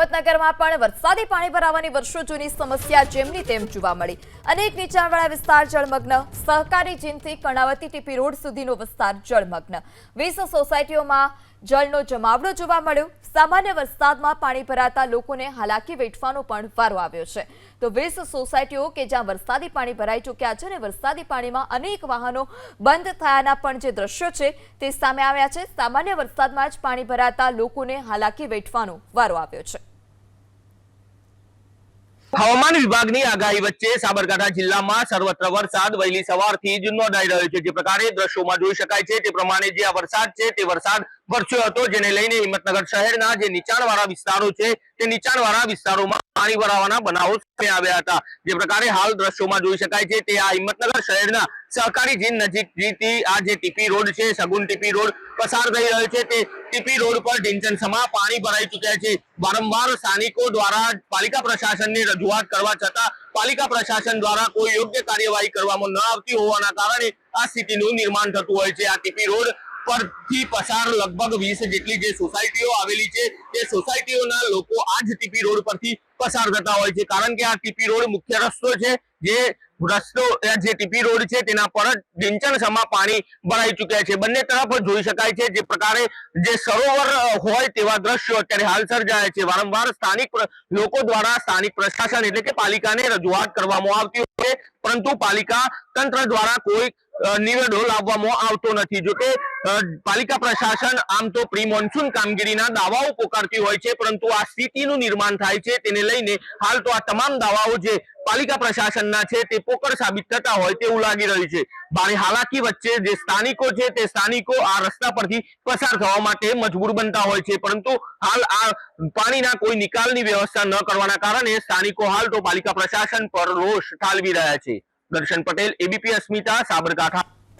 હિંમતનગરમાં પણ વરસાદી પાણી ભરાવાની વર્ષો જૂની સમસ્યા જેમની તેમ જોવા મળી। અનેક નીચાણવાળા વિસ્તાર જળમગ્ન, સહકારી જીનથી કર્ણાવતી ટીપી રોડ સુધીનો વિસ્તાર જળમગ્ન। 20 સોસાયટીઓમાં જળનો જમાવડો જોવા મળ્યો। સામાન્ય વરસાદમાં પાણી ભરાતા લોકોને હાલાકી વેઠવાનો પણ વારો આવ્યો છે। તો 20 સોસાયટીઓ કે જ્યાં વરસાદી પાણી ભરાઈ ચૂક્યા છે અને વરસાદી પાણીમાં અનેક વાહનો બંધ થયાના પણ જે દ્રશ્યો છે તે સામે આવ્યા છે। સામાન્ય વરસાદમાં જ પાણી ભરાતા લોકોને હાલાકી વેઠવાનો વારો આવ્યો છે। હવામાન વિભાગની આગાહી વચ્ચે સાબરકાંઠા જિલ્લામાં સર્વત્ર વરસાદ વહેલી સવારથી જ નોંધાઈ રહ્યો છે। જે પ્રકારે દ્રશ્યોમાં જોઈ શકાય છે તે પ્રમાણે જે આ વરસાદ છે તે વરસાદ વરસ્યો હતો, જેને લઈને હિંમતનગર શહેરના જે નીચાણવાળા વિસ્તારો છે તે નીચાણવાળા વિસ્તારોમાં પાણી ભરાવાના બનાવો સામે આવ્યા હતા। જે પ્રકારે હાલ દ્રશ્યોમાં જોઈ શકાય છે તે આ હિંમતનગર શહેરના સહકારી જીન નજીકથી આ જે ટીપી રોડ છે, સગુન ટીપી રોડ પસાર થઈ રહ્યો છે, તે ટીપી રોડ પર ઢીંચણસમા પાણી ભરાઈ ચૂક્યા છે। વારંવાર સ્થાનિકો દ્વારા પાલિકા પ્રશાસનને રજૂઆત કરવા છતાં પાલિકા પ્રશાસન દ્વારા કોઈ યોગ્ય કાર્યવાહી કરવામાં ન આવતી હોવાના કારણે આ સ્થિતિનું નિર્માણ થતું હોય છે। આ ટીપી રોડ પરથી પસાર લગભગ 20 જેટલી જે સોસાયટીઓ આવેલી છે તે સોસાયટીઓના લોકો આ જ ટીપી રોડ પરથી પસાર થતા હોય છે, કારણ કે આ ટીપી રોડ મુખ્ય રસ્તો છે। જે ટીપી રોડ છે તેના પર જ ઢીંચણસમા પાણી ભરાઈ ચૂક્યા છે। બંને તરફ જોઈ શકાય છે જે પ્રકારે જે સરોવર હોય તેવા દ્રશ્યો અત્યારે હાલ સર્જાયા છે। વારંવાર સ્થાનિક લોકો દ્વારા સ્થાનિક પ્રશાસન એટલે કે પાલિકાને રજૂઆત કરવામાં આવતી હોય છે, પરંતુ પાલિકા તંત્ર દ્વારા કોઈ નિવેડો લાવવામાં આવતો નથી। જોકે પાલિકા પ્રશાસન આમ તો પ્રી મોન્સૂન કામગીરીના દાવાઓ પોકારતી હોય છે, પરંતુ આ સ્થિતિનું નિર્માણ થાય છે તેને લઈને હાલ તો આ તમામ દાવાઓ જે પાલિકા પ્રશાસનના છે તે પોકળ સાબિત થતા હોય તેવું લાગી રહ્યું છે। ભારે હાલાકી વચ્ચે જે સ્થાનિકો છે તે સ્થાનિકો આ રસ્તા પરથી પસાર થવા માટે મજબૂર બનતા હોય છે, પરંતુ હાલ આ પાણીના કોઈ નિકાલની વ્યવસ્થા ન કરવાના કારણે સ્થાનિકો હાલ તો પાલિકા પ્રશાસન પર રોષ ઠાલવી રહ્યા છે। દર્શન પટેલ, એબીપી અસ્મિતા, સાબરકાંઠા।